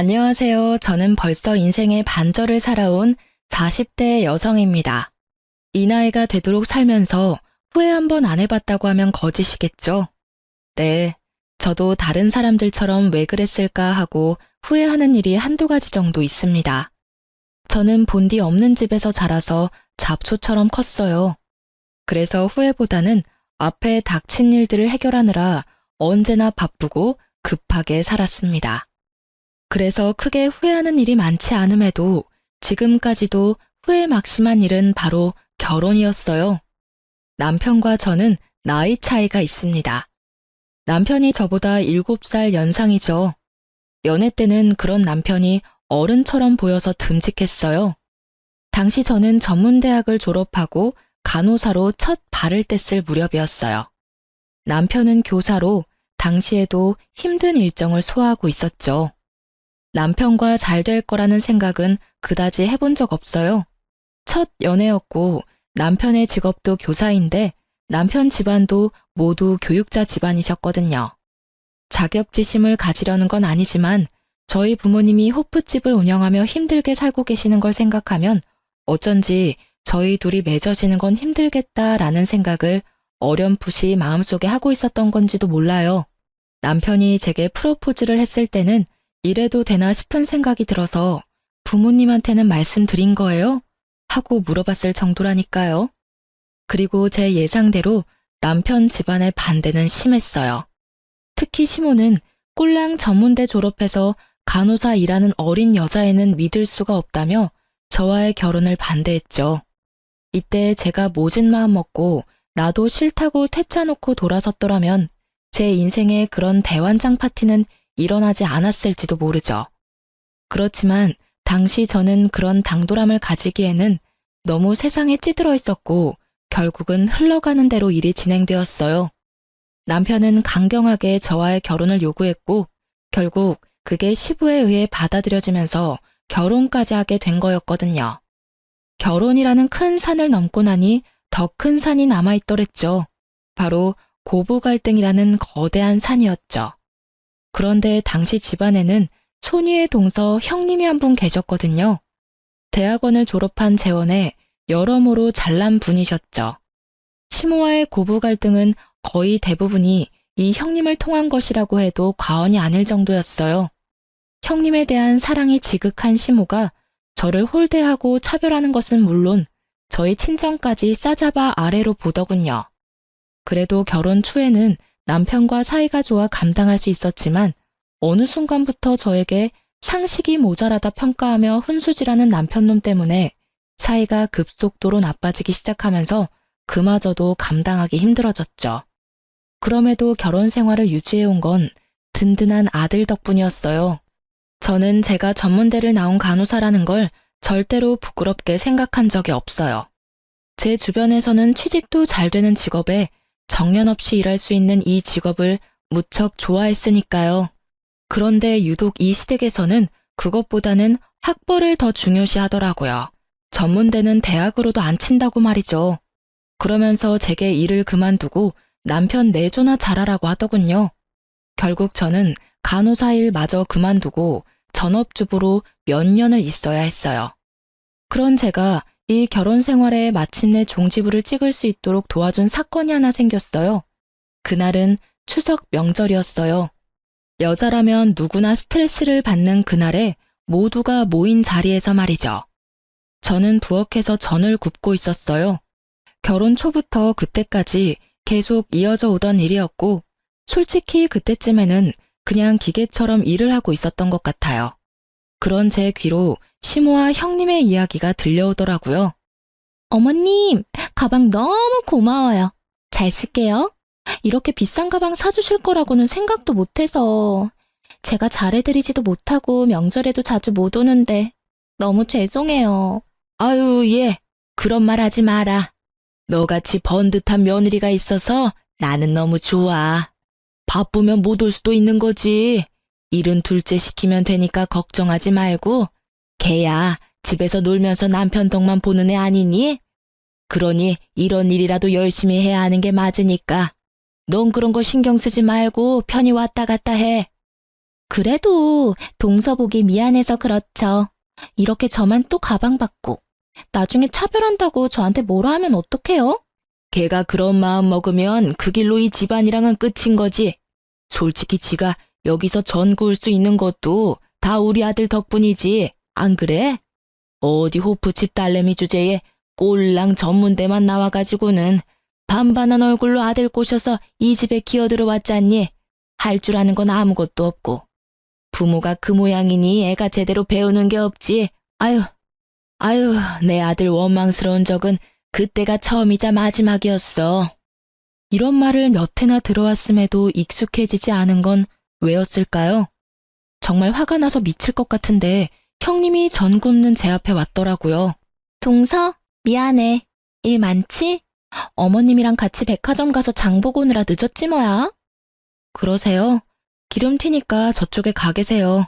안녕하세요. 저는 벌써 인생의 반절을 살아온 40대 여성입니다. 이 나이가 되도록 살면서 후회 한 번 안 해봤다고 하면 거짓이겠죠? 네. 저도 다른 사람들처럼 왜 그랬을까 하고 후회하는 일이 한두 가지 정도 있습니다. 저는 본디 없는 집에서 자라서 잡초처럼 컸어요. 그래서 후회보다는 앞에 닥친 일들을 해결하느라 언제나 바쁘고 급하게 살았습니다. 그래서 크게 후회하는 일이 많지 않음에도 지금까지도 후회 막심한 일은 바로 결혼이었어요. 남편과 저는 나이 차이가 있습니다. 남편이 저보다 7살 연상이죠. 연애 때는 그런 남편이 어른처럼 보여서 듬직했어요. 당시 저는 전문대학을 졸업하고 간호사로 첫 발을 뗐을 무렵이었어요. 남편은 교사로 당시에도 힘든 일정을 소화하고 있었죠. 남편과 잘 될 거라는 생각은 그다지 해본 적 없어요. 첫 연애였고 남편의 직업도 교사인데 남편 집안도 모두 교육자 집안이셨거든요. 자격지심을 가지려는 건 아니지만 저희 부모님이 호프집을 운영하며 힘들게 살고 계시는 걸 생각하면 어쩐지 저희 둘이 맺어지는 건 힘들겠다라는 생각을 어렴풋이 마음속에 하고 있었던 건지도 몰라요. 남편이 제게 프로포즈를 했을 때는 이래도 되나 싶은 생각이 들어서 부모님한테는 말씀드린 거예요? 하고 물어봤을 정도라니까요. 그리고 제 예상대로 남편 집안의 반대는 심했어요. 특히 시모는 꼴랑 전문대 졸업해서 간호사 일하는 어린 여자애는 믿을 수가 없다며 저와의 결혼을 반대했죠. 이때 제가 모진 마음 먹고 나도 싫다고 퇴짜놓고 돌아섰더라면 제 인생에 그런 대환장 파티는 일어나지 않았을지도 모르죠. 그렇지만 당시 저는 그런 당돌함을 가지기에는 너무 세상에 찌들어 있었고 결국은 흘러가는 대로 일이 진행되었어요. 남편은 강경하게 저와의 결혼을 요구했고 결국 그게 시부에 의해 받아들여지면서 결혼까지 하게 된 거였거든요. 결혼이라는 큰 산을 넘고 나니 더 큰 산이 남아있더랬죠. 바로 고부 갈등이라는 거대한 산이었죠. 그런데 당시 집안에는 손위의 동서 형님이 한 분 계셨거든요. 대학원을 졸업한 재원에 여러모로 잘난 분이셨죠. 시모와의 고부 갈등은 거의 대부분이 이 형님을 통한 것이라고 해도 과언이 아닐 정도였어요. 형님에 대한 사랑이 지극한 시모가 저를 홀대하고 차별하는 것은 물론 저희 친정까지 싸잡아 아래로 보더군요. 그래도 결혼 초에는 남편과 사이가 좋아 감당할 수 있었지만 어느 순간부터 저에게 상식이 모자라다 평가하며 훈수질하는 남편놈 때문에 사이가 급속도로 나빠지기 시작하면서 그마저도 감당하기 힘들어졌죠. 그럼에도 결혼 생활을 유지해온 건 든든한 아들 덕분이었어요. 저는 제가 전문대를 나온 간호사라는 걸 절대로 부끄럽게 생각한 적이 없어요. 제 주변에서는 취직도 잘 되는 직업에 정년 없이 일할 수 있는 이 직업을 무척 좋아했으니까요. 그런데 유독 이 시댁에서는 그것보다는 학벌을 더 중요시 하더라고요. 전문대는 대학으로도 안 친다고 말이죠. 그러면서 제게 일을 그만두고 남편 내조나 잘하라고 하더군요. 결국 저는 간호사 일마저 그만두고 전업주부로 몇 년을 있어야 했어요. 그런 제가 이 결혼 생활에 마침내 종지부를 찍을 수 있도록 도와준 사건이 하나 생겼어요. 그날은 추석 명절이었어요. 여자라면 누구나 스트레스를 받는 그날에 모두가 모인 자리에서 말이죠. 저는 부엌에서 전을 굽고 있었어요. 결혼 초부터 그때까지 계속 이어져 오던 일이었고 솔직히 그때쯤에는 그냥 기계처럼 일을 하고 있었던 것 같아요. 그런 제 귀로 시모와 형님의 이야기가 들려오더라고요. 어머님, 가방 너무 고마워요. 잘 쓸게요. 이렇게 비싼 가방 사주실 거라고는 생각도 못해서 제가 잘해드리지도 못하고 명절에도 자주 못 오는데 너무 죄송해요. 아유, 예. 그런 말 하지 마라. 너같이 번듯한 며느리가 있어서 나는 너무 좋아. 바쁘면 못 올 수도 있는 거지. 일은 둘째 시키면 되니까 걱정하지 말고. 걔야 집에서 놀면서 남편 덕만 보는 애 아니니? 그러니 이런 일이라도 열심히 해야 하는 게 맞으니까. 넌 그런 거 신경 쓰지 말고 편히 왔다 갔다 해. 그래도 동서 보기 미안해서 그렇죠. 이렇게 저만 또 가방 받고 나중에 차별한다고 저한테 뭐라 하면 어떡해요? 걔가 그런 마음 먹으면 그 길로 이 집안이랑은 끝인 거지. 솔직히 지가 여기서 전 구울 수 있는 것도 다 우리 아들 덕분이지. 안 그래? 어디 호프집 딸내미 주제에 꼴랑 전문대만 나와가지고는 반반한 얼굴로 아들 꼬셔서 이 집에 기어들어왔잖니. 할 줄 아는 건 아무것도 없고. 부모가 그 모양이니 애가 제대로 배우는 게 없지. 아유, 내 아들 원망스러운 적은 그때가 처음이자 마지막이었어. 이런 말을 몇 해나 들어왔음에도 익숙해지지 않은 건 왜였을까요? 정말 화가 나서 미칠 것 같은데 형님이 전 굽는 제 앞에 왔더라고요. 동서, 미안해. 일 많지? 어머님이랑 같이 백화점 가서 장 보고 오느라 늦었지 뭐야. 그러세요? 기름 튀니까 저쪽에 가 계세요.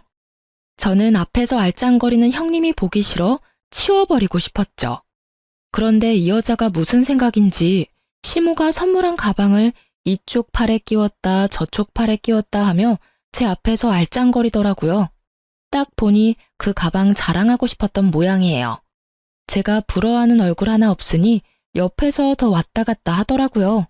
저는 앞에서 알짱거리는 형님이 보기 싫어 치워버리고 싶었죠. 그런데 이 여자가 무슨 생각인지 시모가 선물한 가방을 이쪽 팔에 끼웠다 저쪽 팔에 끼웠다 하며 제 앞에서 알짱거리더라고요. 딱 보니 그 가방 자랑하고 싶었던 모양이에요. 제가 부러워하는 얼굴 하나 없으니 옆에서 더 왔다 갔다 하더라고요.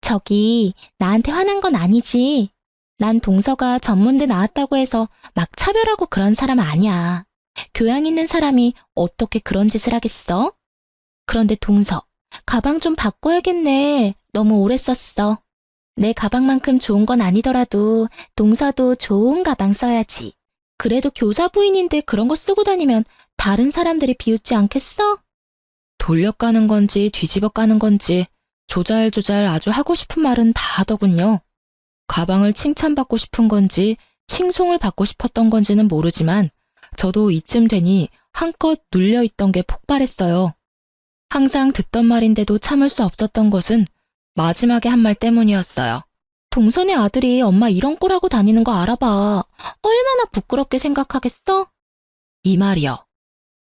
저기 나한테 화난 건 아니지. 난 동서가 전문대 나왔다고 해서 막 차별하고 그런 사람 아니야. 교양 있는 사람이 어떻게 그런 짓을 하겠어? 그런데 동서, 가방 좀 바꿔야겠네. 너무 오래 썼어. 내 가방만큼 좋은 건 아니더라도 동서도 좋은 가방 써야지. 그래도 교사 부인인데 그런 거 쓰고 다니면 다른 사람들이 비웃지 않겠어? 돌려까는 건지 뒤집어 까는 건지 조잘조잘 아주 하고 싶은 말은 다 하더군요. 가방을 칭찬받고 싶은 건지 칭송을 받고 싶었던 건지는 모르지만 저도 이쯤 되니 한껏 눌려있던 게 폭발했어요. 항상 듣던 말인데도 참을 수 없었던 것은 마지막에 한 말 때문이었어요. 동선의 아들이 엄마 이런 꼴하고 다니는 거 알아봐. 얼마나 부끄럽게 생각하겠어? 이 말이요.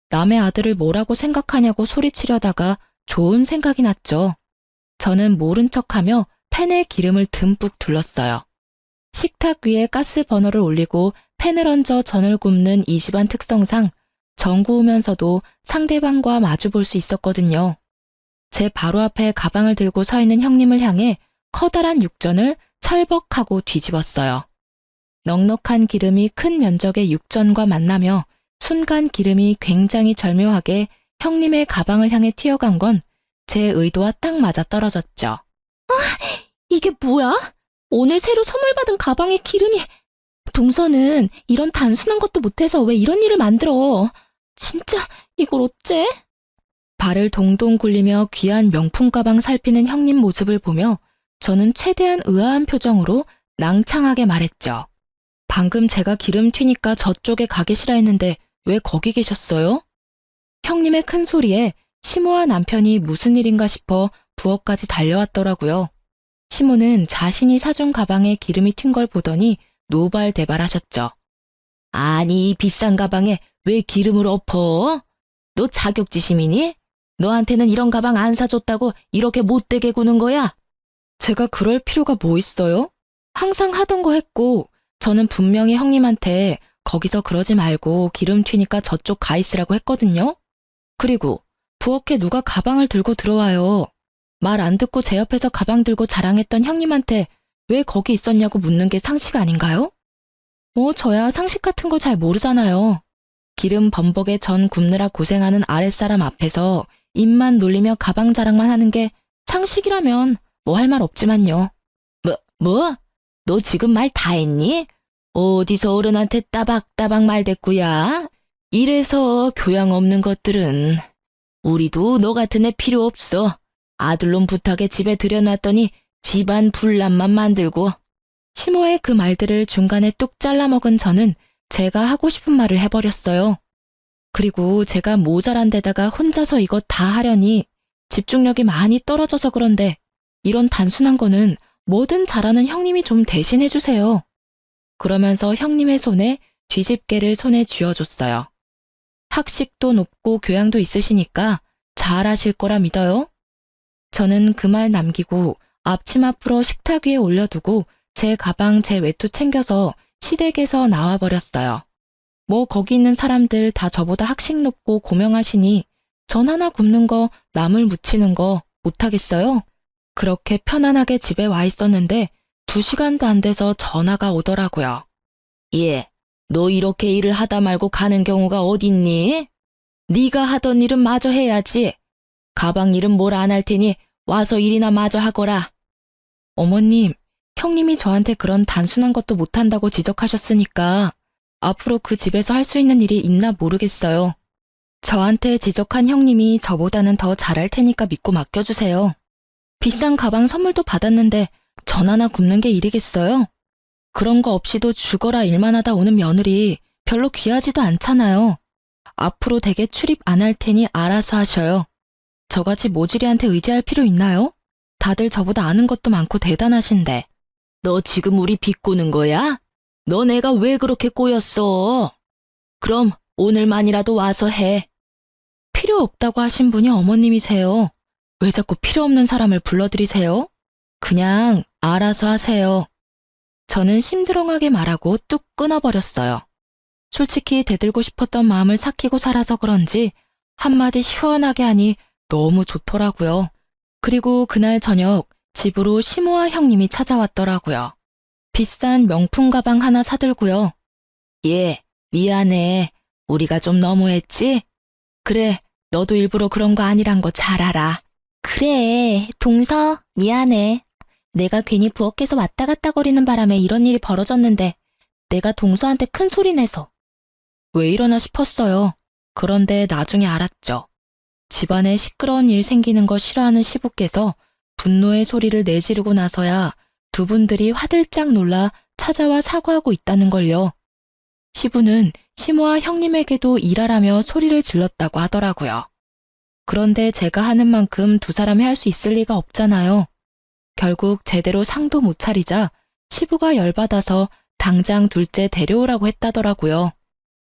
남의 아들을 뭐라고 생각하냐고 소리치려다가 좋은 생각이 났죠. 저는 모른 척하며 팬에 기름을 듬뿍 둘렀어요. 식탁 위에 가스 버너를 올리고 팬을 얹어 전을 굽는 이 집안 특성상 전 구우면서도 상대방과 마주 볼 수 있었거든요. 제 바로 앞에 가방을 들고 서 있는 형님을 향해 커다란 육전을 철벅하고 뒤집었어요. 넉넉한 기름이 큰 면적의 육전과 만나며 순간 기름이 굉장히 절묘하게 형님의 가방을 향해 튀어간 건 제 의도와 딱 맞아 떨어졌죠. 이게 뭐야? 오늘 새로 선물 받은 가방에 기름이... 동서는 이런 단순한 것도 못해서 왜 이런 일을 만들어? 진짜 이걸 어째? 발을 동동 굴리며 귀한 명품 가방 살피는 형님 모습을 보며 저는 최대한 의아한 표정으로 낭창하게 말했죠. 방금 제가 기름 튀니까 저쪽에 가 계시라 했는데 왜 거기 계셨어요? 형님의 큰 소리에 시모와 남편이 무슨 일인가 싶어 부엌까지 달려왔더라고요. 시모는 자신이 사준 가방에 기름이 튄 걸 보더니 노발대발하셨죠. 아니, 이 비싼 가방에 왜 기름을 엎어? 너 자격지심이니? 너한테는 이런 가방 안 사줬다고 이렇게 못되게 구는 거야? 제가 그럴 필요가 뭐 있어요? 항상 하던 거 했고 저는 분명히 형님한테 거기서 그러지 말고 기름 튀니까 저쪽 가 있으라고 했거든요. 그리고 부엌에 누가 가방을 들고 들어와요. 말 안 듣고 제 옆에서 가방 들고 자랑했던 형님한테 왜 거기 있었냐고 묻는 게 상식 아닌가요? 저야 상식 같은 거 잘 모르잖아요. 기름 범벅에 전 굽느라 고생하는 아랫사람 앞에서 입만 놀리며 가방 자랑만 하는 게 상식이라면 뭐 할 말 없지만요. 뭐? 너 지금 말 다 했니? 어디서 어른한테 따박따박 말댔구야? 이래서 교양 없는 것들은. 우리도 너 같은 애 필요 없어. 아들놈 부탁에 집에 들여놨더니 집안 분란만 만들고. 시모의 그 말들을 중간에 뚝 잘라먹은 저는 제가 하고 싶은 말을 해버렸어요. 그리고 제가 모자란 데다가 혼자서 이거 다 하려니 집중력이 많이 떨어져서 그런데 이런 단순한 거는 뭐든 잘하는 형님이 좀 대신해주세요. 그러면서 형님의 손에 뒤집개를 손에 쥐어줬어요. 학식도 높고 교양도 있으시니까 잘하실 거라 믿어요. 저는 그 말 남기고 앞치마 풀어 식탁 위에 올려두고 제 가방 제 외투 챙겨서 시댁에서 나와버렸어요. 뭐 거기 있는 사람들 다 저보다 학식 높고 고명하시니 전 하나 굽는 거, 나물 무치는 거 못하겠어요? 그렇게 편안하게 집에 와 있었는데 2시간도 안 돼서 전화가 오더라고요. 예, 너 이렇게 일을 하다 말고 가는 경우가 어딨니? 네가 하던 일은 마저 해야지. 가방 일은 뭘 안 할 테니 와서 일이나 마저 하거라. 어머님, 형님이 저한테 그런 단순한 것도 못한다고 지적하셨으니까 앞으로 그 집에서 할 수 있는 일이 있나 모르겠어요. 저한테 지적한 형님이 저보다는 더 잘할 테니까 믿고 맡겨주세요. 비싼 가방 선물도 받았는데 전 하나 굽는 게 일이겠어요? 그런 거 없이도 죽어라 일만 하다 오는 며느리 별로 귀하지도 않잖아요. 앞으로 댁에 출입 안 할 테니 알아서 하셔요. 저같이 모질이한테 의지할 필요 있나요? 다들 저보다 아는 것도 많고 대단하신데. 너 지금 우리 비꼬는 거야? 너 내가 왜 그렇게 꼬였어? 그럼 오늘만이라도 와서 해. 필요 없다고 하신 분이 어머님이세요. 왜 자꾸 필요 없는 사람을 불러들이세요? 그냥 알아서 하세요. 저는 심드렁하게 말하고 뚝 끊어버렸어요. 솔직히 대들고 싶었던 마음을 삭히고 살아서 그런지 한마디 시원하게 하니 너무 좋더라고요. 그리고 그날 저녁 집으로 시모아 형님이 찾아왔더라고요. 비싼 명품 가방 하나 사들고요. 예, 미안해. 우리가 좀 너무했지? 그래, 너도 일부러 그런 거 아니란 거 잘 알아. 그래, 동서, 미안해. 내가 괜히 부엌에서 왔다 갔다 거리는 바람에 이런 일이 벌어졌는데 내가 동서한테 큰 소리 내서. 왜 이러나 싶었어요. 그런데 나중에 알았죠. 집안에 시끄러운 일 생기는 거 싫어하는 시부께서 분노의 소리를 내지르고 나서야 두 분들이 화들짝 놀라 찾아와 사과하고 있다는 걸요. 시부는 시모와 형님에게도 일하라며 소리를 질렀다고 하더라고요. 그런데 제가 하는 만큼 두 사람이 할 수 있을 리가 없잖아요. 결국 제대로 상도 못 차리자 시부가 열받아서 당장 둘째 데려오라고 했다더라고요.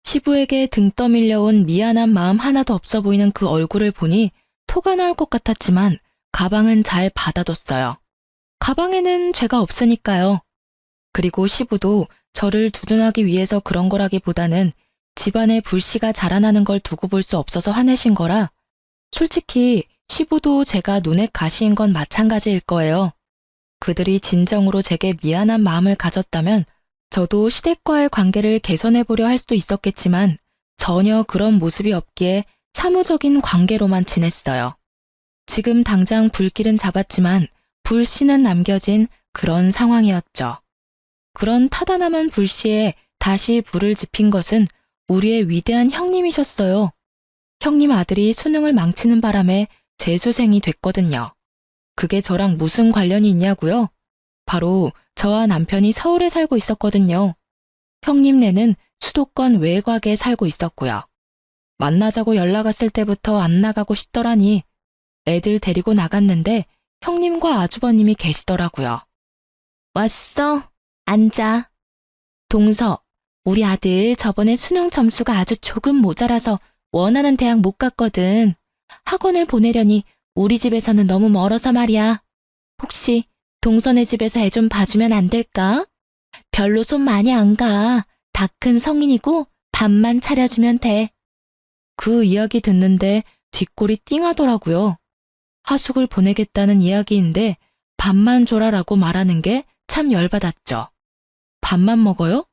시부에게 등 떠밀려온 미안한 마음 하나도 없어 보이는 그 얼굴을 보니 토가 나올 것 같았지만 가방은 잘 받아뒀어요. 가방에는 죄가 없으니까요. 그리고 시부도 저를 두둔하기 위해서 그런 거라기보다는 집안에 불씨가 자라나는 걸 두고 볼 수 없어서 화내신 거라 솔직히 시부도 제가 눈에 가시인 건 마찬가지일 거예요. 그들이 진정으로 제게 미안한 마음을 가졌다면 저도 시댁과의 관계를 개선해보려 할 수도 있었겠지만 전혀 그런 모습이 없기에 사무적인 관계로만 지냈어요. 지금 당장 불길은 잡았지만 불씨는 남겨진 그런 상황이었죠. 그런 타다남은 불씨에 다시 불을 지핀 것은 우리의 위대한 형님이셨어요. 형님 아들이 수능을 망치는 바람에 재수생이 됐거든요. 그게 저랑 무슨 관련이 있냐고요? 바로 저와 남편이 서울에 살고 있었거든요. 형님네는 수도권 외곽에 살고 있었고요. 만나자고 연락 왔을 때부터 안 나가고 싶더라니 애들 데리고 나갔는데 형님과 아주버님이 계시더라고요. 왔어. 앉아. 동서, 우리 아들 저번에 수능 점수가 아주 조금 모자라서 원하는 대학 못 갔거든. 학원을 보내려니 우리 집에서는 너무 멀어서 말이야. 혹시 동서네 집에서 애 좀 봐주면 안 될까? 별로 손 많이 안 가. 다 큰 성인이고 밥만 차려주면 돼. 그 이야기 듣는데 뒷골이 띵하더라고요. 하숙을 보내겠다는 이야기인데 밥만 줘라라고 말하는 게 참 열받았죠. 밥만 먹어요?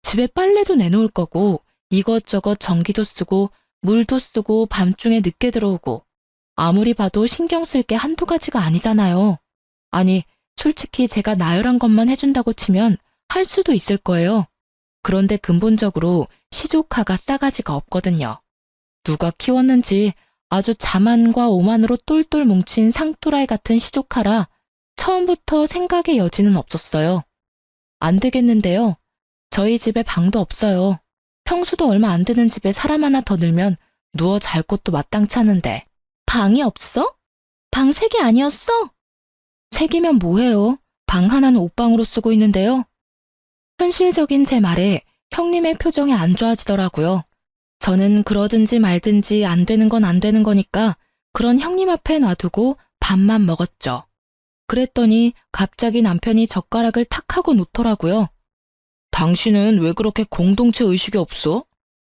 집에 빨래도 내놓을 거고 이것저것 전기도 쓰고 물도 쓰고 밤중에 늦게 들어오고 아무리 봐도 신경 쓸 게 한두 가지가 아니잖아요. 아니, 솔직히 제가 나열한 것만 해준다고 치면 할 수도 있을 거예요. 그런데 근본적으로 시조카가 싸가지가 없거든요. 누가 키웠는지 아주 자만과 오만으로 똘똘 뭉친 상토라이 같은 시조카라 처음부터 생각의 여지는 없었어요. 안 되겠는데요. 저희 집에 방도 없어요. 평수도 얼마 안 되는 집에 사람 하나 더 늘면 누워 잘 곳도 마땅치 않은데. 방이 없어? 방 3개 아니었어? 3개면 뭐해요? 방 하나는 옷방으로 쓰고 있는데요. 현실적인 제 말에 형님의 표정이 안 좋아지더라고요. 저는 그러든지 말든지 안 되는 건 안 되는 거니까 그런 형님 앞에 놔두고 밥만 먹었죠. 그랬더니 갑자기 남편이 젓가락을 탁 하고 놓더라고요. 당신은 왜 그렇게 공동체 의식이 없어?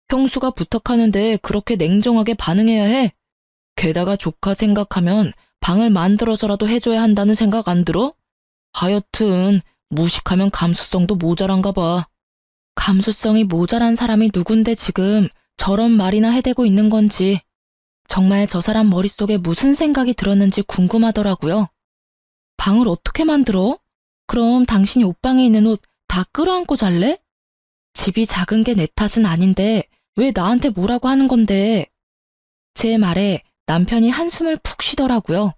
형수가 부탁하는데 그렇게 냉정하게 반응해야 해? 게다가 조카 생각하면 방을 만들어서라도 해줘야 한다는 생각 안 들어? 하여튼 무식하면 감수성도 모자란가 봐. 감수성이 모자란 사람이 누군데 지금 저런 말이나 해대고 있는 건지 정말 저 사람 머릿속에 무슨 생각이 들었는지 궁금하더라고요. 방을 어떻게 만들어? 그럼 당신이 옷방에 있는 옷 다 끌어안고 잘래? 집이 작은 게 내 탓은 아닌데 왜 나한테 뭐라고 하는 건데? 제 말에 남편이 한숨을 푹 쉬더라고요.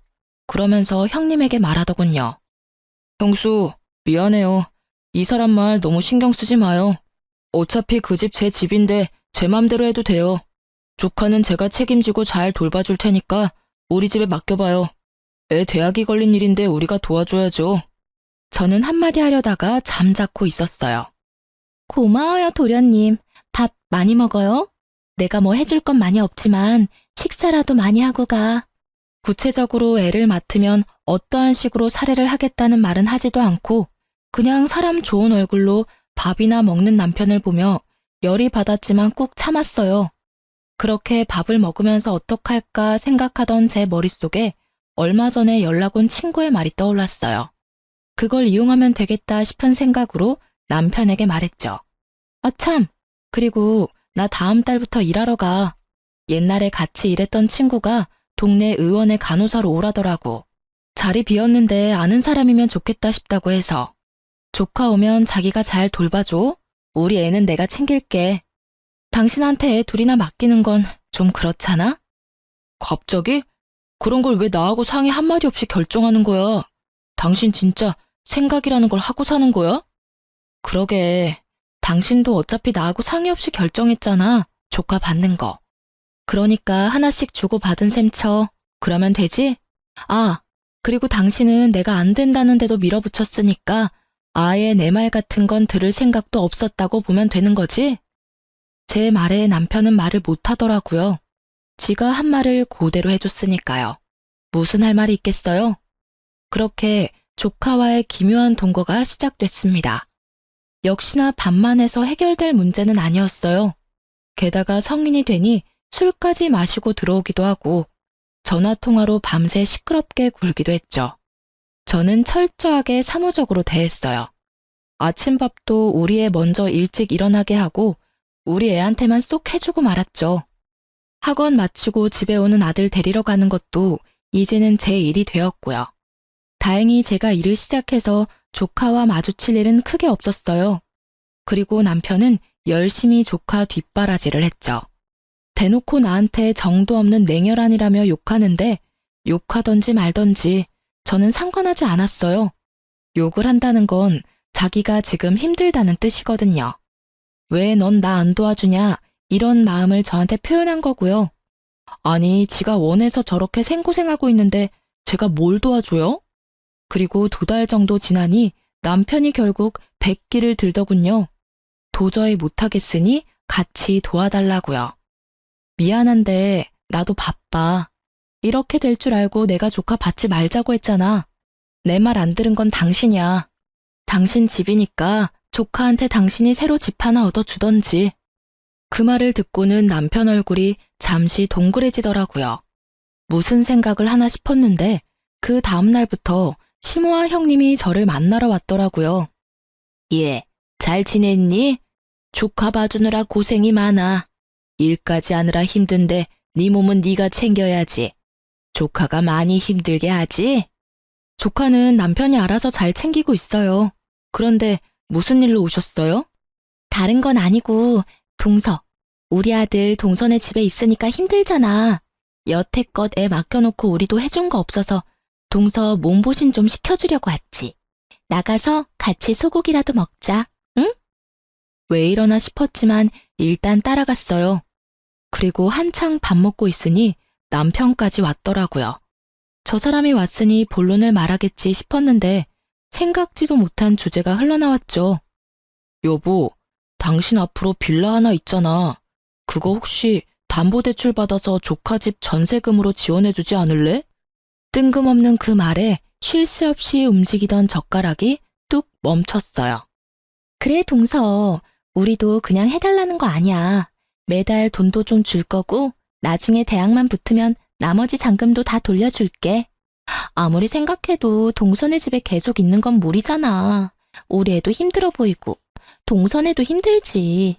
그러면서 형님에게 말하더군요. 형수, 미안해요. 이 사람 말 너무 신경 쓰지 마요. 어차피 그 집 제 집인데 제 맘대로 해도 돼요. 조카는 제가 책임지고 잘 돌봐줄 테니까 우리 집에 맡겨봐요. 애 대학이 걸린 일인데 우리가 도와줘야죠. 저는 한마디 하려다가 잠자코 있었어요. 고마워요, 도련님. 밥 많이 먹어요? 내가 뭐 해줄 건 많이 없지만 식사라도 많이 하고 가. 구체적으로 애를 맡으면 어떠한 식으로 살해를 하겠다는 말은 하지도 않고 그냥 사람 좋은 얼굴로 밥이나 먹는 남편을 보며 열이 받았지만 꾹 참았어요. 그렇게 밥을 먹으면서 어떡할까 생각하던 제 머릿속에 얼마 전에 연락 온 친구의 말이 떠올랐어요. 그걸 이용하면 되겠다 싶은 생각으로 남편에게 말했죠. 아 참, 그리고 나 다음 달부터 일하러 가. 옛날에 같이 일했던 친구가 동네 의원의 간호사로 오라더라고. 자리 비었는데 아는 사람이면 좋겠다 싶다고 해서. 조카 오면 자기가 잘 돌봐줘. 우리 애는 내가 챙길게. 당신한테 애 둘이나 맡기는 건 좀 그렇잖아? 갑자기? 그런 걸 왜 나하고 상의 한마디 없이 결정하는 거야? 당신 진짜 생각이라는 걸 하고 사는 거야? 그러게. 당신도 어차피 나하고 상의 없이 결정했잖아. 조카 받는 거. 그러니까 하나씩 주고받은 셈 쳐. 그러면 되지? 아, 그리고 당신은 내가 안 된다는데도 밀어붙였으니까 아예 내 말 같은 건 들을 생각도 없었다고 보면 되는 거지? 제 말에 남편은 말을 못 하더라고요. 지가 한 말을 그대로 해줬으니까요. 무슨 할 말이 있겠어요? 그렇게 조카와의 기묘한 동거가 시작됐습니다. 역시나 밥만 해서 해결될 문제는 아니었어요. 게다가 성인이 되니 술까지 마시고 들어오기도 하고 전화통화로 밤새 시끄럽게 굴기도 했죠. 저는 철저하게 사무적으로 대했어요. 아침밥도 우리 애 먼저 일찍 일어나게 하고 우리 애한테만 쏙 해주고 말았죠. 학원 마치고 집에 오는 아들 데리러 가는 것도 이제는 제 일이 되었고요. 다행히 제가 일을 시작해서 조카와 마주칠 일은 크게 없었어요. 그리고 남편은 열심히 조카 뒷바라지를 했죠. 대놓고 나한테 정도 없는 냉혈한이라며 욕하는데 욕하던지 말던지 저는 상관하지 않았어요. 욕을 한다는 건 자기가 지금 힘들다는 뜻이거든요. 왜 넌 나 안 도와주냐 이런 마음을 저한테 표현한 거고요. 아니 지가 원해서 저렇게 생고생하고 있는데 제가 뭘 도와줘요? 그리고 2달 정도 지나니 남편이 결국 백기를 들더군요. 도저히 못하겠으니 같이 도와달라고요. 미안한데 나도 바빠. 이렇게 될 줄 알고 내가 조카 받지 말자고 했잖아. 내 말 안 들은 건 당신이야. 당신 집이니까 조카한테 당신이 새로 집 하나 얻어주던지. 그 말을 듣고는 남편 얼굴이 잠시 동그래지더라고요. 무슨 생각을 하나 싶었는데 그 다음 날부터 시모아 형님이 저를 만나러 왔더라고요. 예, 잘 지냈니? 조카 봐주느라 고생이 많아. 일까지 하느라 힘든데 네 몸은 네가 챙겨야지. 조카가 많이 힘들게 하지? 조카는 남편이 알아서 잘 챙기고 있어요. 그런데 무슨 일로 오셨어요? 다른 건 아니고 동서. 우리 아들 동선의 집에 있으니까 힘들잖아. 여태껏 애 맡겨놓고 우리도 해준 거 없어서 동서 몸보신 좀 시켜주려고 왔지. 나가서 같이 소고기라도 먹자, 응? 왜 이러나 싶었지만 일단 따라갔어요. 그리고 한창 밥 먹고 있으니 남편까지 왔더라고요. 저 사람이 왔으니 본론을 말하겠지 싶었는데 생각지도 못한 주제가 흘러나왔죠. 여보, 당신 앞으로 빌라 하나 있잖아. 그거 혹시 담보대출 받아서 조카 집 전세금으로 지원해주지 않을래? 뜬금없는 그 말에 쉴 새 없이 움직이던 젓가락이 뚝 멈췄어요. 그래, 동서. 우리도 그냥 해달라는 거 아니야. 매달 돈도 좀 줄 거고, 나중에 대학만 붙으면 나머지 잔금도 다 돌려줄게. 아무리 생각해도 동선의 집에 계속 있는 건 무리잖아. 우리 애도 힘들어 보이고, 동선애도 힘들지.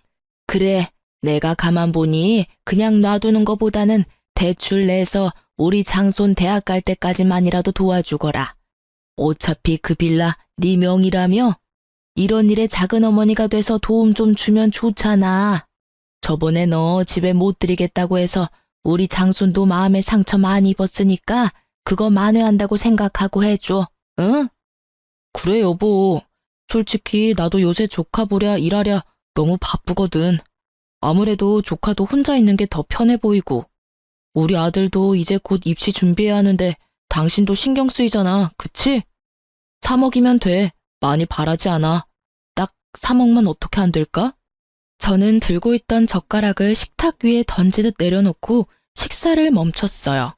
그래, 내가 가만 보니 그냥 놔두는 거보다는 대출 내서 우리 장손 대학 갈 때까지만이라도 도와주거라. 어차피 그 빌라 네 명이라며? 이런 일에 작은 어머니가 돼서 도움 좀 주면 좋잖아. 저번에 너 집에 못 들이겠다고 해서 우리 장손도 마음에 상처 많이 입었으니까 그거 만회한다고 생각하고 해줘, 응? 그래, 여보. 솔직히 나도 요새 조카 보랴 일하랴 너무 바쁘거든. 아무래도 조카도 혼자 있는 게 더 편해 보이고. 우리 아들도 이제 곧 입시 준비해야 하는데 당신도 신경 쓰이잖아, 그치? 3억이면 돼. 많이 바라지 않아. 딱 3억만 어떻게 안 될까? 저는 들고 있던 젓가락을 식탁 위에 던지듯 내려놓고 식사를 멈췄어요.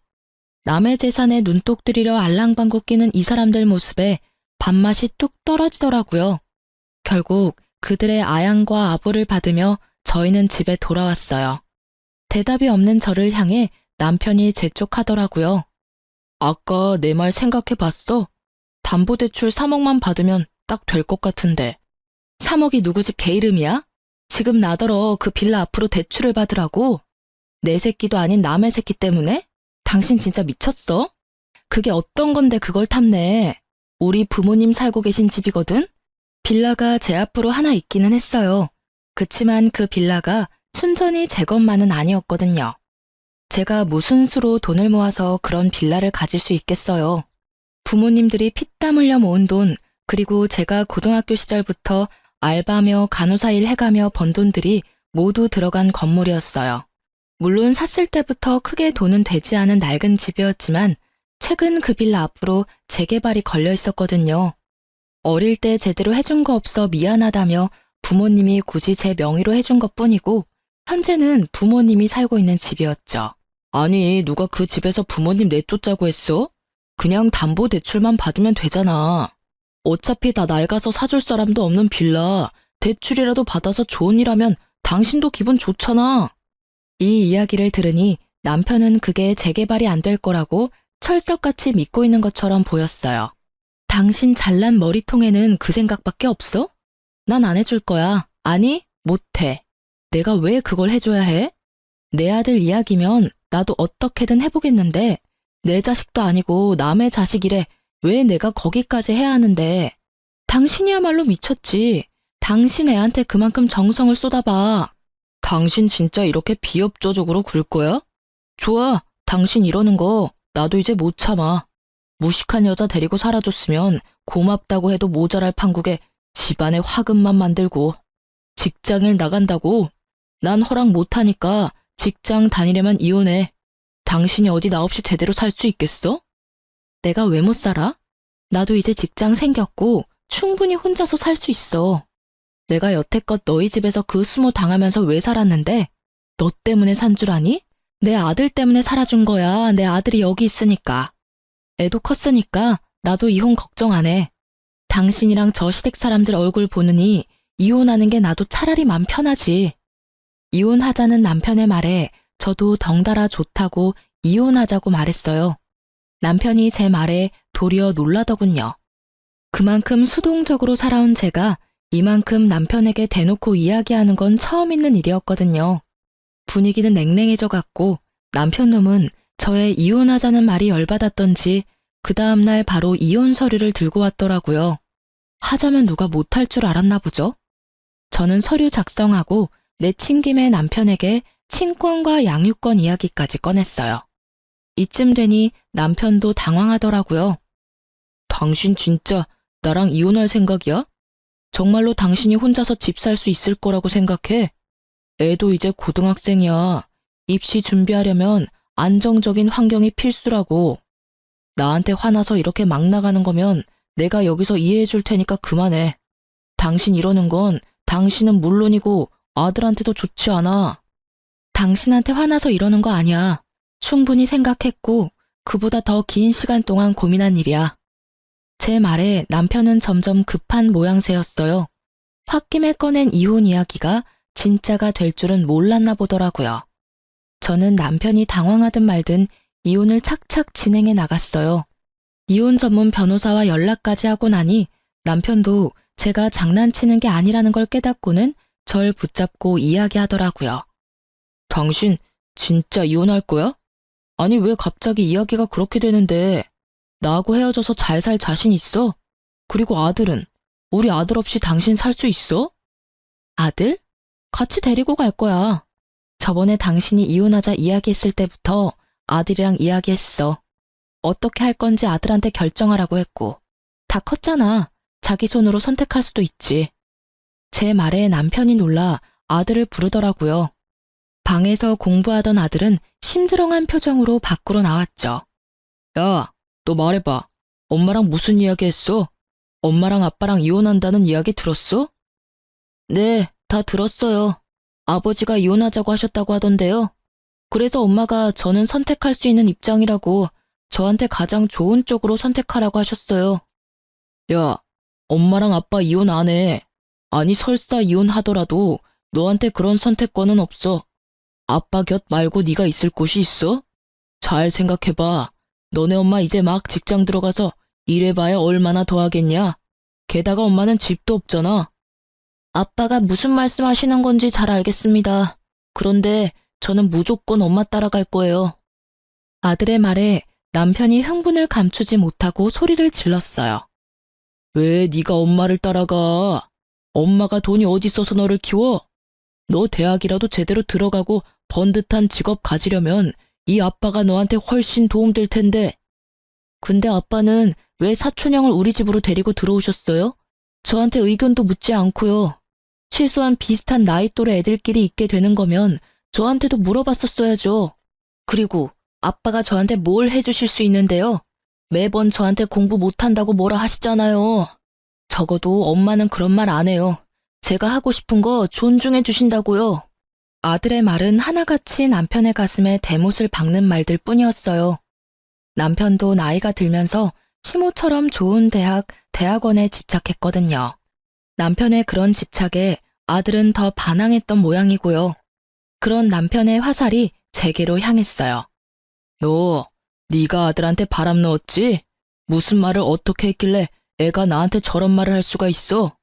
남의 재산에 눈독 들이려 알랑방구 끼는 이 사람들 모습에 밥맛이 뚝 떨어지더라고요. 결국 그들의 아양과 아부를 받으며 저희는 집에 돌아왔어요. 대답이 없는 저를 향해 남편이 재촉하더라고요. 아까 내 말 생각해봤어? 담보대출 3억만 받으면 딱 될 것 같은데. 3억이 누구 집 개 이름이야? 지금 나더러 그 빌라 앞으로 대출을 받으라고? 내 새끼도 아닌 남의 새끼 때문에? 당신 진짜 미쳤어? 그게 어떤 건데 그걸 탐내. 우리 부모님 살고 계신 집이거든? 빌라가 제 앞으로 하나 있기는 했어요. 그치만 그 빌라가 순전히 제 것만은 아니었거든요. 제가 무슨 수로 돈을 모아서 그런 빌라를 가질 수 있겠어요. 부모님들이 피땀 흘려 모은 돈, 그리고 제가 고등학교 시절부터 알바며 간호사 일 해가며 번 돈들이 모두 들어간 건물이었어요. 물론 샀을 때부터 크게 돈은 되지 않은 낡은 집이었지만 최근 그 빌라 앞으로 재개발이 걸려 있었거든요. 어릴 때 제대로 해준 거 없어 미안하다며 부모님이 굳이 제 명의로 해준 것 뿐이고 현재는 부모님이 살고 있는 집이었죠. 아니, 누가 그 집에서 부모님 내쫓자고 했어? 그냥 담보대출만 받으면 되잖아. 어차피 다 낡아서 사줄 사람도 없는 빌라, 대출이라도 받아서 좋은 일 하면 당신도 기분 좋잖아. 이 이야기를 들으니 남편은 그게 재개발이 안 될 거라고 철석같이 믿고 있는 것처럼 보였어요. 당신 잘난 머리통에는 그 생각밖에 없어? 난 안 해줄 거야. 아니, 못해. 내가 왜 그걸 해줘야 해? 내 아들 이야기면 나도 어떻게든 해보겠는데 내 자식도 아니고 남의 자식이래. 왜 내가 거기까지 해야 하는데. 당신이야말로 미쳤지. 당신 애한테 그만큼 정성을 쏟아봐. 당신 진짜 이렇게 비협조적으로 굴 거야? 좋아, 당신 이러는 거 나도 이제 못 참아. 무식한 여자 데리고 살아줬으면 고맙다고 해도 모자랄 판국에 집안에 화근만 만들고. 직장일 나간다고? 난 허락 못하니까 직장 다니려면 이혼해. 당신이 어디 나 없이 제대로 살 수 있겠어? 내가 왜 못 살아? 나도 이제 직장 생겼고 충분히 혼자서 살 수 있어. 내가 여태껏 너희 집에서 그 수모 당하면서 왜 살았는데 너 때문에 산 줄 아니? 내 아들 때문에 살아준 거야. 내 아들이 여기 있으니까. 애도 컸으니까 나도 이혼 걱정 안 해. 당신이랑 저 시댁 사람들 얼굴 보느니 이혼하는 게 나도 차라리 맘 편하지. 이혼하자는 남편의 말에 저도 덩달아 좋다고 이혼하자고 말했어요. 남편이 제 말에 도리어 놀라더군요. 그만큼 수동적으로 살아온 제가 이만큼 남편에게 대놓고 이야기하는 건 처음 있는 일이었거든요. 분위기는 냉랭해져 갔고 남편 놈은 저의 이혼하자는 말이 열받았던지 그 다음날 바로 이혼 서류를 들고 왔더라고요. 하자면 누가 못할 줄 알았나 보죠? 저는 서류 작성하고 내친 김에 남편에게 친권과 양육권 이야기까지 꺼냈어요. 이쯤 되니 남편도 당황하더라고요. 당신 진짜 나랑 이혼할 생각이야? 정말로 당신이 혼자서 집 살 수 있을 거라고 생각해? 애도 이제 고등학생이야. 입시 준비하려면 안정적인 환경이 필수라고. 나한테 화나서 이렇게 막 나가는 거면 내가 여기서 이해해 줄 테니까 그만해. 당신 이러는 건 당신은 물론이고 아들한테도 좋지 않아. 당신한테 화나서 이러는 거 아니야. 충분히 생각했고 그보다 더 긴 시간 동안 고민한 일이야. 제 말에 남편은 점점 급한 모양새였어요. 홧김에 꺼낸 이혼 이야기가 진짜가 될 줄은 몰랐나 보더라고요. 저는 남편이 당황하든 말든 이혼을 착착 진행해 나갔어요. 이혼 전문 변호사와 연락까지 하고 나니 남편도 제가 장난치는 게 아니라는 걸 깨닫고는 절 붙잡고 이야기하더라고요. 당신 진짜 이혼할 거야? 아니 왜 갑자기 이야기가 그렇게 되는데 나하고 헤어져서 잘 살 자신 있어? 그리고 아들은? 우리 아들 없이 당신 살 수 있어? 아들? 같이 데리고 갈 거야. 저번에 당신이 이혼하자 이야기했을 때부터 아들이랑 이야기했어. 어떻게 할 건지 아들한테 결정하라고 했고. 다 컸잖아. 자기 손으로 선택할 수도 있지. 제 말에 남편이 놀라 아들을 부르더라고요. 방에서 공부하던 아들은 심드렁한 표정으로 밖으로 나왔죠. 야, 너 말해봐. 엄마랑 무슨 이야기 했어? 엄마랑 아빠랑 이혼한다는 이야기 들었어? 네, 다 들었어요. 아버지가 이혼하자고 하셨다고 하던데요. 그래서 엄마가 저는 선택할 수 있는 입장이라고 저한테 가장 좋은 쪽으로 선택하라고 하셨어요. 야, 엄마랑 아빠 이혼 안 해. 아니 설사 이혼하더라도 너한테 그런 선택권은 없어. 아빠 곁 말고 네가 있을 곳이 있어? 잘 생각해봐. 너네 엄마 이제 막 직장 들어가서 일해봐야 얼마나 더 하겠냐? 게다가 엄마는 집도 없잖아. 아빠가 무슨 말씀하시는 건지 잘 알겠습니다. 그런데 저는 무조건 엄마 따라갈 거예요. 아들의 말에 남편이 흥분을 감추지 못하고 소리를 질렀어요. 왜 네가 엄마를 따라가? 엄마가 돈이 어디 있어서 너를 키워? 너 대학이라도 제대로 들어가고 번듯한 직업 가지려면 이 아빠가 너한테 훨씬 도움될 텐데. 근데 아빠는 왜 사촌형을 우리 집으로 데리고 들어오셨어요? 저한테 의견도 묻지 않고요. 최소한 비슷한 나이 또래 애들끼리 있게 되는 거면 저한테도 물어봤었어야죠. 그리고 아빠가 저한테 뭘 해주실 수 있는데요? 매번 저한테 공부 못한다고 뭐라 하시잖아요. 적어도 엄마는 그런 말 안 해요. 제가 하고 싶은 거 존중해 주신다고요. 아들의 말은 하나같이 남편의 가슴에 대못을 박는 말들 뿐이었어요. 남편도 나이가 들면서 시모처럼 좋은 대학원에 집착했거든요. 남편의 그런 집착에 아들은 더 반항했던 모양이고요. 그런 남편의 화살이 제게로 향했어요. 너, 네가 아들한테 바람 넣었지? 무슨 말을 어떻게 했길래 애가 나한테 저런 말을 할 수가 있어?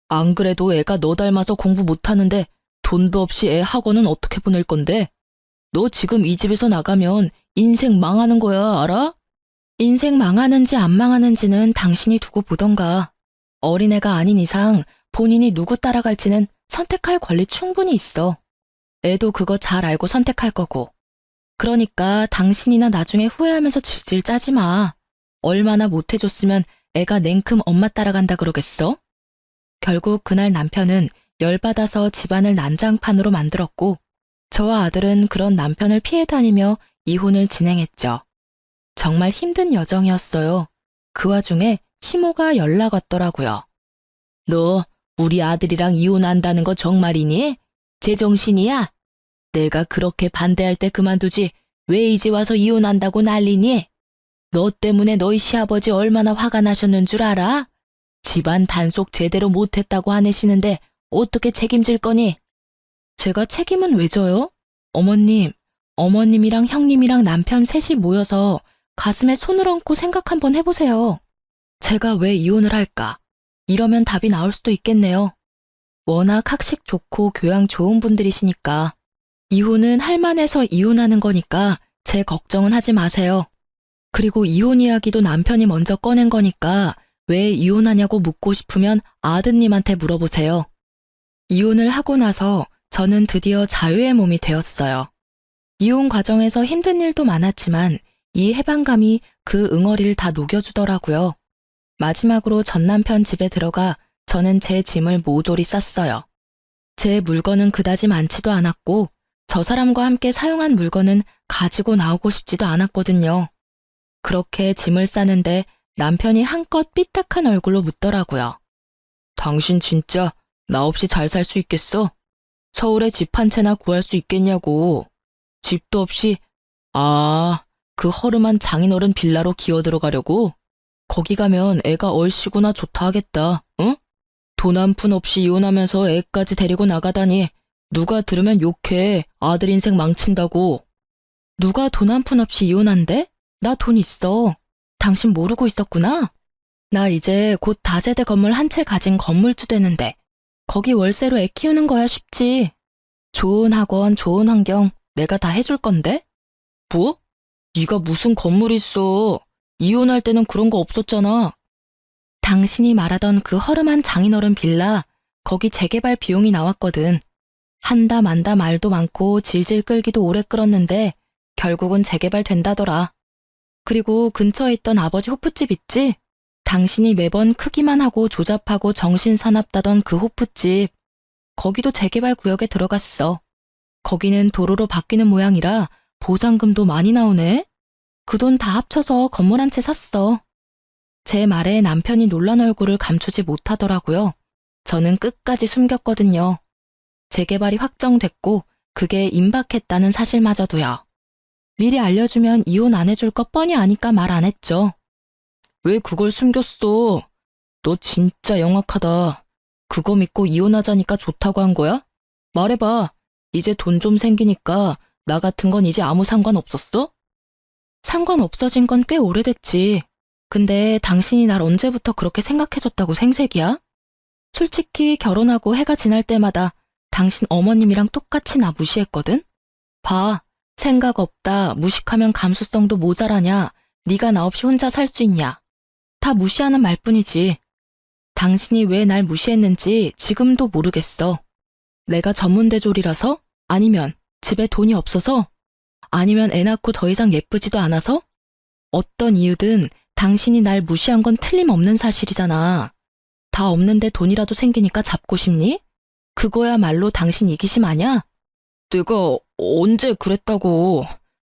안 그래도 애가 너 닮아서 공부 못하는데 돈도 없이 애 학원은 어떻게 보낼 건데? 너 지금 이 집에서 나가면 인생 망하는 거야, 알아? 인생 망하는지 안 망하는지는 당신이 두고 보던가. 어린애가 아닌 이상 본인이 누구 따라갈지는 선택할 권리 충분히 있어. 애도 그거 잘 알고 선택할 거고. 그러니까 당신이나 나중에 후회하면서 질질 짜지 마. 얼마나 못해줬으면 애가 냉큼 엄마 따라간다 그러겠어? 결국 그날 남편은 열받아서 집안을 난장판으로 만들었고 저와 아들은 그런 남편을 피해 다니며 이혼을 진행했죠. 정말 힘든 여정이었어요. 그 와중에 시모가 연락 왔더라고요. 너 우리 아들이랑 이혼한다는 거 정말이니? 제정신이야? 내가 그렇게 반대할 때 그만두지 왜 이제 와서 이혼한다고 난리니? 너 때문에 너희 시아버지 얼마나 화가 나셨는 줄 알아? 집안 단속 제대로 못했다고 화내시는데 어떻게 책임질 거니? 제가 책임은 왜 져요? 어머님이랑 형님이랑 남편 셋이 모여서 가슴에 손을 얹고 생각 한번 해보세요. 제가 왜 이혼을 할까? 이러면 답이 나올 수도 있겠네요. 워낙 학식 좋고 교양 좋은 분들이시니까. 이혼은 할만해서 이혼하는 거니까 제 걱정은 하지 마세요. 그리고 이혼 이야기도 남편이 먼저 꺼낸 거니까 왜 이혼하냐고 묻고 싶으면 아드님한테 물어보세요. 이혼을 하고 나서 저는 드디어 자유의 몸이 되었어요. 이혼 과정에서 힘든 일도 많았지만 이 해방감이 그 응어리를 다 녹여주더라고요. 마지막으로 전 남편 집에 들어가 저는 제 짐을 모조리 쌌어요. 제 물건은 그다지 많지도 않았고 저 사람과 함께 사용한 물건은 가지고 나오고 싶지도 않았거든요. 그렇게 짐을 싸는데 남편이 한껏 삐딱한 얼굴로 묻더라고요. 당신 진짜 나 없이 잘 살 수 있겠어? 서울에 집 한 채나 구할 수 있겠냐고. 집도 없이 그 허름한 장인어른 빌라로 기어 들어가려고? 거기 가면 애가 얼씨구나 좋다 하겠다, 응? 돈 한 푼 없이 이혼하면서 애까지 데리고 나가다니 누가 들으면 욕해. 아들 인생 망친다고. 누가 돈 한 푼 없이 이혼한대? 나 돈 있어. 당신 모르고 있었구나? 나 이제 곧 다세대 건물 한 채 가진 건물주 되는데 거기 월세로 애 키우는 거야 쉽지. 좋은 학원, 좋은 환경 내가 다 해줄 건데? 뭐? 네가 무슨 건물 있어. 이혼할 때는 그런 거 없었잖아. 당신이 말하던 그 허름한 장인어른 빌라, 거기 재개발 비용이 나왔거든. 한다 만다 말도 많고 질질 끌기도 오래 끌었는데 결국은 재개발 된다더라. 그리고 근처에 있던 아버지 호프집 있지? 당신이 매번 크기만 하고 조잡하고 정신사납다던 그 호프집. 거기도 재개발 구역에 들어갔어. 거기는 도로로 바뀌는 모양이라 보상금도 많이 나오네. 그 돈 다 합쳐서 건물 한 채 샀어. 제 말에 남편이 놀란 얼굴을 감추지 못하더라고요. 저는 끝까지 숨겼거든요. 재개발이 확정됐고 그게 임박했다는 사실마저도요. 미리 알려주면 이혼 안 해줄 거 뻔히 아니까 말 안 했죠. 왜 그걸 숨겼어? 너 진짜 영악하다. 그거 믿고 이혼하자니까 좋다고 한 거야? 말해봐. 이제 돈 좀 생기니까 나 같은 건 이제 아무 상관 없었어? 상관 없어진 건 꽤 오래됐지. 근데 당신이 날 언제부터 그렇게 생각해줬다고 생색이야? 솔직히 결혼하고 해가 지날 때마다 당신 어머님이랑 똑같이 나 무시했거든? 봐, 생각 없다, 무식하면 감수성도 모자라냐, 네가 나 없이 혼자 살 수 있냐. 다 무시하는 말뿐이지. 당신이 왜 날 무시했는지 지금도 모르겠어. 내가 전문대졸이라서? 아니면 집에 돈이 없어서? 아니면 애 낳고 더 이상 예쁘지도 않아서? 어떤 이유든 당신이 날 무시한 건 틀림없는 사실이잖아. 다 없는데 돈이라도 생기니까 잡고 싶니? 그거야말로 당신 이기심 아냐? 내가 언제 그랬다고.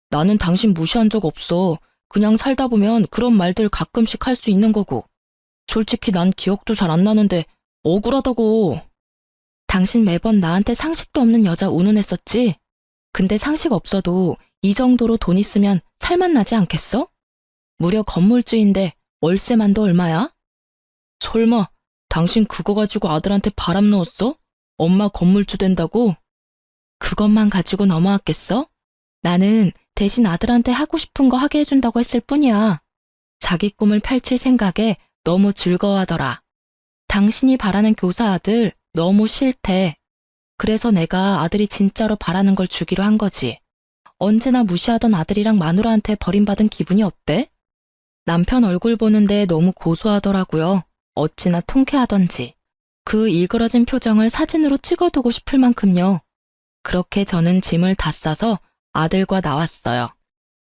나는 당신 무시한 적 없어. 그냥 살다 보면 그런 말들 가끔씩 할 수 있는 거고. 솔직히 난 기억도 잘 안 나는데 억울하다고. 당신 매번 나한테 상식도 없는 여자 운운했었지? 근데 상식 없어도 이 정도로 돈 있으면 살맛 나지 않겠어? 무려 건물주인데 월세만도 얼마야? 설마 당신 그거 가지고 아들한테 바람 넣었어? 엄마 건물주 된다고? 그것만 가지고 넘어왔겠어? 나는 대신 아들한테 하고 싶은 거 하게 해준다고 했을 뿐이야. 자기 꿈을 펼칠 생각에 너무 즐거워하더라. 당신이 바라는 교사 아들 너무 싫대. 그래서 내가 아들이 진짜로 바라는 걸 주기로 한 거지. 언제나 무시하던 아들이랑 마누라한테 버림받은 기분이 어때? 남편 얼굴 보는데 너무 고소하더라고요. 어찌나 통쾌하던지. 그 일그러진 표정을 사진으로 찍어두고 싶을 만큼요. 그렇게 저는 짐을 다 싸서 아들과 나왔어요.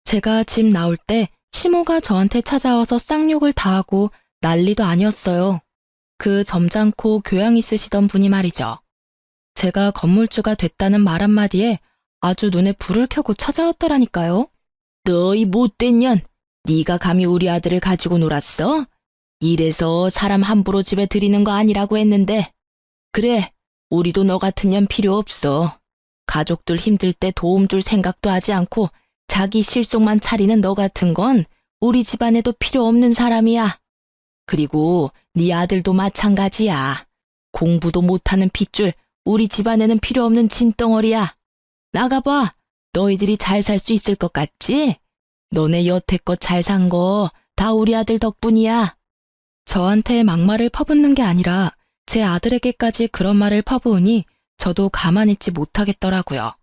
제가 집 나올 때 시모가 저한테 찾아와서 쌍욕을 다 하고 난리도 아니었어요. 그 점잖고 교양 있으시던 분이 말이죠. 제가 건물주가 됐다는 말 한마디에 아주 눈에 불을 켜고 찾아왔더라니까요. 너희 못된 년, 네가 감히 우리 아들을 가지고 놀았어? 이래서 사람 함부로 집에 들이는 거 아니라고 했는데. 그래, 우리도 너 같은 년 필요 없어. 가족들 힘들 때 도움 줄 생각도 하지 않고 자기 실속만 차리는 너 같은 건 우리 집안에도 필요 없는 사람이야. 그리고 네 아들도 마찬가지야. 공부도 못하는 핏줄 우리 집안에는 필요 없는 짐덩어리야. 나가봐. 너희들이 잘 살 수 있을 것 같지? 너네 여태껏 잘 산 거 다 우리 아들 덕분이야. 저한테 막말을 퍼붓는 게 아니라 제 아들에게까지 그런 말을 퍼부으니 저도 가만히 있지 못하겠더라고요.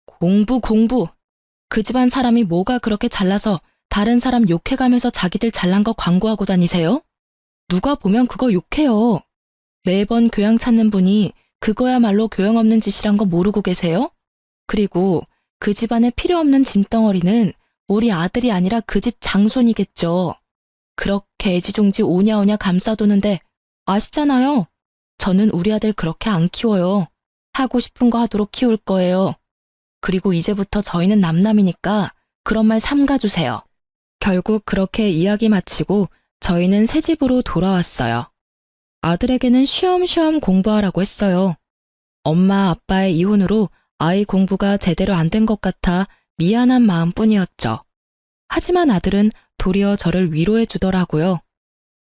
공부. 그 집안 사람이 뭐가 그렇게 잘나서 다른 사람 욕해가면서 자기들 잘난 거 광고하고 다니세요? 누가 보면 그거 욕해요. 매번 교양 찾는 분이 그거야말로 교양 없는 짓이란 거 모르고 계세요? 그리고 그 집안에 필요 없는 짐덩어리는 우리 아들이 아니라 그 집 장손이겠죠. 그렇게 애지중지 오냐오냐 감싸도는데 아시잖아요. 저는 우리 아들 그렇게 안 키워요. 하고 싶은 거 하도록 키울 거예요. 그리고 이제부터 저희는 남남이니까 그런 말 삼가주세요. 결국 그렇게 이야기 마치고 저희는 새 집으로 돌아왔어요. 아들에게는 쉬엄쉬엄 공부하라고 했어요. 엄마 아빠의 이혼으로 아이 공부가 제대로 안 된 것 같아 미안한 마음뿐이었죠. 하지만 아들은 도리어 저를 위로해 주더라고요.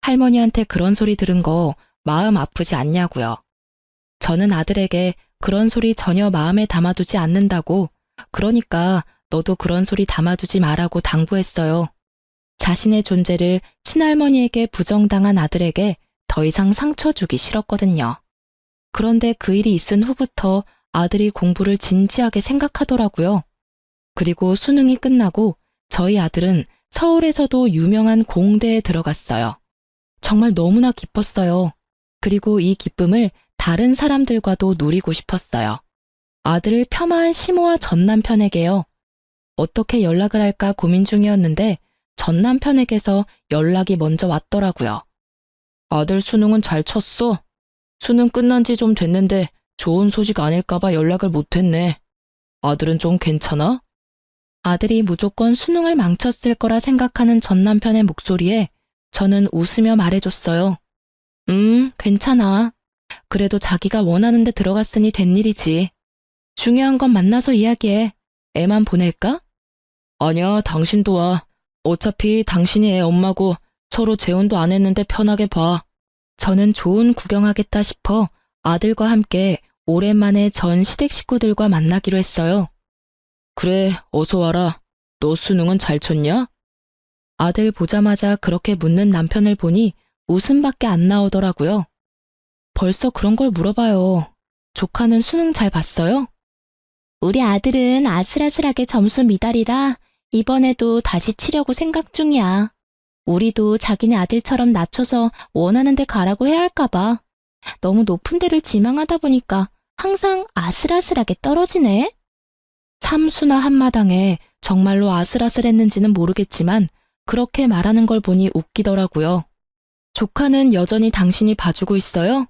할머니한테 그런 소리 들은 거 마음 아프지 않냐고요. 저는 아들에게 그런 소리 전혀 마음에 담아두지 않는다고, 그러니까 너도 그런 소리 담아두지 말라고 당부했어요. 자신의 존재를 친할머니에게 부정당한 아들에게 더 이상 상처 주기 싫었거든요. 그런데 그 일이 있은 후부터 아들이 공부를 진지하게 생각하더라고요. 그리고 수능이 끝나고 저희 아들은 서울에서도 유명한 공대에 들어갔어요. 정말 너무나 기뻤어요. 그리고 이 기쁨을 다른 사람들과도 누리고 싶었어요. 아들을 폄하한 시모와 전 남편에게요. 어떻게 연락을 할까 고민 중이었는데 전 남편에게서 연락이 먼저 왔더라고요. 아들 수능은 잘 쳤어. 수능 끝난 지 좀 됐는데 좋은 소식 아닐까봐 연락을 못했네. 아들은 좀 괜찮아? 아들이 무조건 수능을 망쳤을 거라 생각하는 전 남편의 목소리에 저는 웃으며 말해줬어요. 괜찮아. 그래도 자기가 원하는 데 들어갔으니 된 일이지. 중요한 건 만나서 이야기해. 애만 보낼까? 아니야, 당신도 와. 어차피 당신이 애 엄마고 서로 재혼도 안 했는데 편하게 봐. 저는 좋은 구경하겠다 싶어 아들과 함께 오랜만에 전 시댁 식구들과 만나기로 했어요. 그래, 어서 와라. 너 수능은 잘 쳤냐? 아들 보자마자 그렇게 묻는 남편을 보니 웃음밖에 안 나오더라고요. 벌써 그런 걸 물어봐요. 조카는 수능 잘 봤어요? 우리 아들은 아슬아슬하게 점수 미달이라 이번에도 다시 치려고 생각 중이야. 우리도 자기네 아들처럼 낮춰서 원하는 데 가라고 해야 할까 봐. 너무 높은 데를 지망하다 보니까 항상 아슬아슬하게 떨어지네. 삼수나 한마당에 정말로 아슬아슬했는지는 모르겠지만 그렇게 말하는 걸 보니 웃기더라고요. 조카는 여전히 당신이 봐주고 있어요?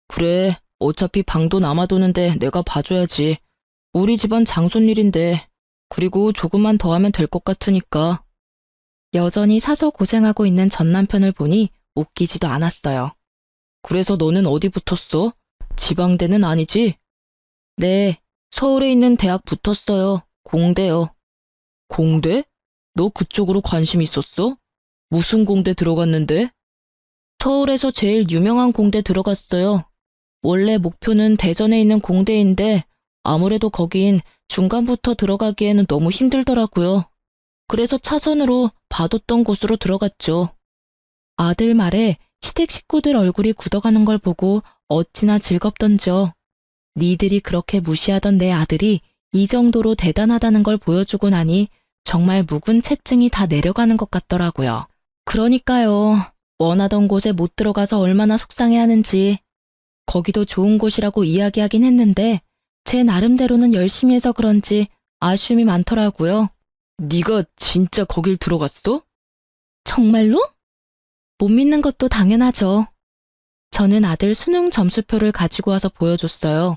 그래, 어차피 방도 남아도는데 내가 봐줘야지. 우리 집안 장손일인데, 그리고 조금만 더 하면 될 것 같으니까. 여전히 사서 고생하고 있는 전 남편을 보니 웃기지도 않았어요. 그래서 너는 어디 붙었어? 지방대는 아니지? 네, 서울에 있는 대학 붙었어요. 공대요. 공대? 너 그쪽으로 관심 있었어? 무슨 공대 들어갔는데? 서울에서 제일 유명한 공대 들어갔어요. 원래 목표는 대전에 있는 공대인데 아무래도 거긴 중간부터 들어가기에는 너무 힘들더라고요. 그래서 차선으로 봐뒀던 곳으로 들어갔죠. 아들 말에 시댁 식구들 얼굴이 굳어가는 걸 보고 어찌나 즐겁던지요. 니들이 그렇게 무시하던 내 아들이 이 정도로 대단하다는 걸 보여주고 나니 정말 묵은 채증이 다 내려가는 것 같더라고요. 그러니까요. 원하던 곳에 못 들어가서 얼마나 속상해하는지. 거기도 좋은 곳이라고 이야기하긴 했는데 제 나름대로는 열심히 해서 그런지 아쉬움이 많더라고요. 네가 진짜 거길 들어갔어? 정말로? 못 믿는 것도 당연하죠. 저는 아들 수능 점수표를 가지고 와서 보여줬어요.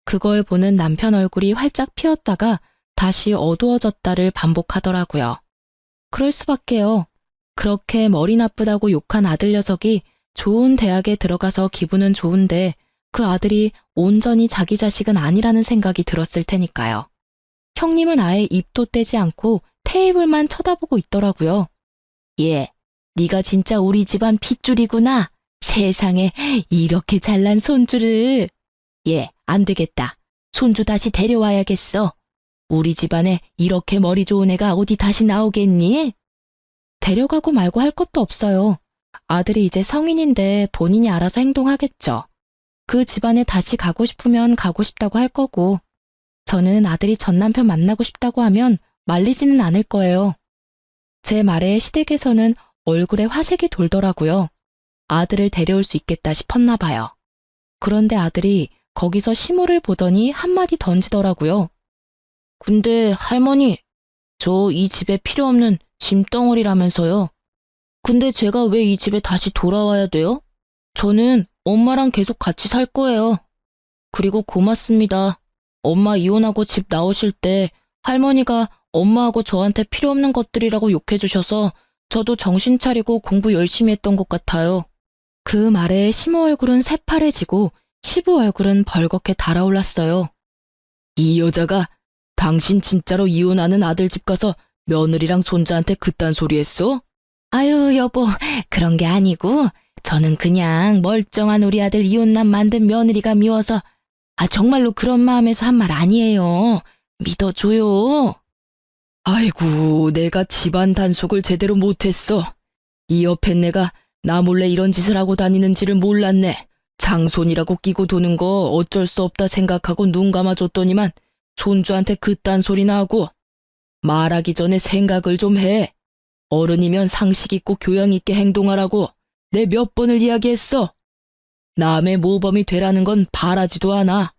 그걸 보는 남편 얼굴이 활짝 피었다가 다시 어두워졌다를 반복하더라고요. 그럴 수밖에요. 그렇게 머리 나쁘다고 욕한 아들 녀석이 좋은 대학에 들어가서 기분은 좋은데 그 아들이 온전히 자기 자식은 아니라는 생각이 들었을 테니까요. 형님은 아예 입도 떼지 않고 테이블만 쳐다보고 있더라고요. 예, 네가 진짜 우리 집안 핏줄이구나. 세상에 이렇게 잘난 손주를. 예, 안 되겠다. 손주 다시 데려와야겠어. 우리 집안에 이렇게 머리 좋은 애가 어디 다시 나오겠니? 데려가고 말고 할 것도 없어요. 아들이 이제 성인인데 본인이 알아서 행동하겠죠. 그 집안에 다시 가고 싶으면 가고 싶다고 할 거고, 저는 아들이 전 남편 만나고 싶다고 하면 말리지는 않을 거예요. 제 말에 시댁에서는 얼굴에 화색이 돌더라고요. 아들을 데려올 수 있겠다 싶었나 봐요. 그런데 아들이 거기서 시모를 보더니 한마디 던지더라고요. 근데 할머니, 저 이 집에 필요 없는 짐덩어리라면서요. 근데 제가 왜 이 집에 다시 돌아와야 돼요? 저는 엄마랑 계속 같이 살 거예요. 그리고 고맙습니다. 엄마 이혼하고 집 나오실 때 할머니가 엄마하고 저한테 필요 없는 것들이라고 욕해주셔서 저도 정신 차리고 공부 열심히 했던 것 같아요. 그 말에 시모 얼굴은 새파래지고 시부 얼굴은 벌겋게 달아올랐어요. 이 여자가 당신 진짜로 이혼하는 아들 집 가서 며느리랑 손자한테 그딴 소리 했어? 아유, 여보, 그런 게 아니고 저는 그냥 멀쩡한 우리 아들 이혼남 만든 며느리가 미워서 정말로 그런 마음에서 한 말 아니에요. 믿어줘요. 아이고, 내가 집안 단속을 제대로 못했어. 이 옆에 내가 나 몰래 이런 짓을 하고 다니는지를 몰랐네. 장손이라고 끼고 도는 거 어쩔 수 없다 생각하고 눈 감아줬더니만 손주한테 그딴 소리나 하고. 말하기 전에 생각을 좀 해. 어른이면 상식 있고 교양 있게 행동하라고 내 몇 번을 이야기했어. 남의 모범이 되라는 건 바라지도 않아.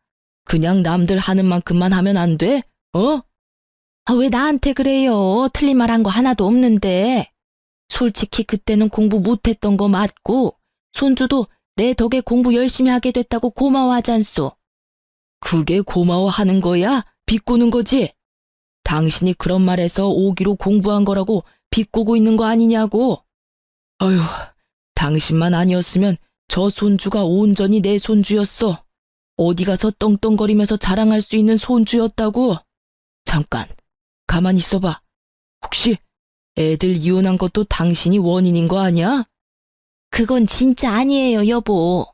그냥 남들 하는 만큼만 하면 안 돼? 어? 왜 나한테 그래요? 틀린 말 한 거 하나도 없는데. 솔직히 그때는 공부 못했던 거 맞고 손주도 내 덕에 공부 열심히 하게 됐다고 고마워하지 않소? 그게 고마워하는 거야? 비꼬는 거지? 당신이 그런 말해서 오기로 공부한 거라고 비꼬고 있는 거 아니냐고? 아휴, 당신만 아니었으면 저 손주가 온전히 내 손주였어. 어디 가서 떵떵거리면서 자랑할 수 있는 손주였다고. 잠깐, 가만히 있어봐. 혹시 애들 이혼한 것도 당신이 원인인 거 아니야? 그건 진짜 아니에요, 여보.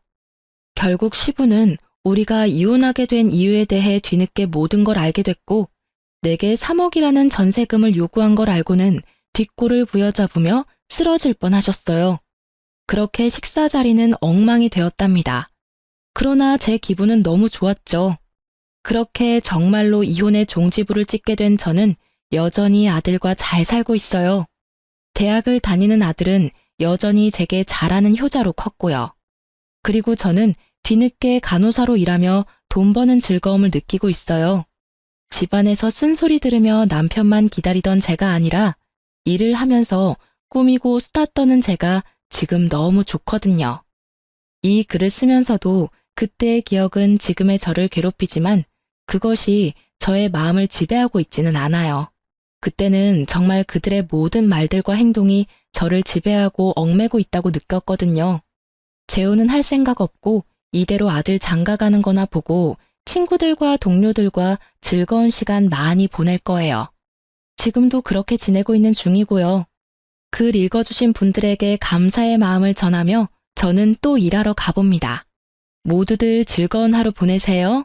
결국 시부는 우리가 이혼하게 된 이유에 대해 뒤늦게 모든 걸 알게 됐고 내게 3억이라는 전세금을 요구한 걸 알고는 뒷골을 부여잡으며 쓰러질 뻔하셨어요. 그렇게 식사 자리는 엉망이 되었답니다. 그러나 제 기분은 너무 좋았죠. 그렇게 정말로 이혼의 종지부를 찍게 된 저는 여전히 아들과 잘 살고 있어요. 대학을 다니는 아들은 여전히 제게 잘하는 효자로 컸고요. 그리고 저는 뒤늦게 간호사로 일하며 돈 버는 즐거움을 느끼고 있어요. 집안에서 쓴소리 들으며 남편만 기다리던 제가 아니라 일을 하면서 꾸미고 수다 떠는 제가 지금 너무 좋거든요. 이 글을 쓰면서도 그때의 기억은 지금의 저를 괴롭히지만 그것이 저의 마음을 지배하고 있지는 않아요. 그때는 정말 그들의 모든 말들과 행동이 저를 지배하고 얽매고 있다고 느꼈거든요. 재혼은 할 생각 없고 이대로 아들 장가가는 거나 보고 친구들과 동료들과 즐거운 시간 많이 보낼 거예요. 지금도 그렇게 지내고 있는 중이고요. 글 읽어주신 분들에게 감사의 마음을 전하며 저는 또 일하러 가봅니다. 모두들 즐거운 하루 보내세요.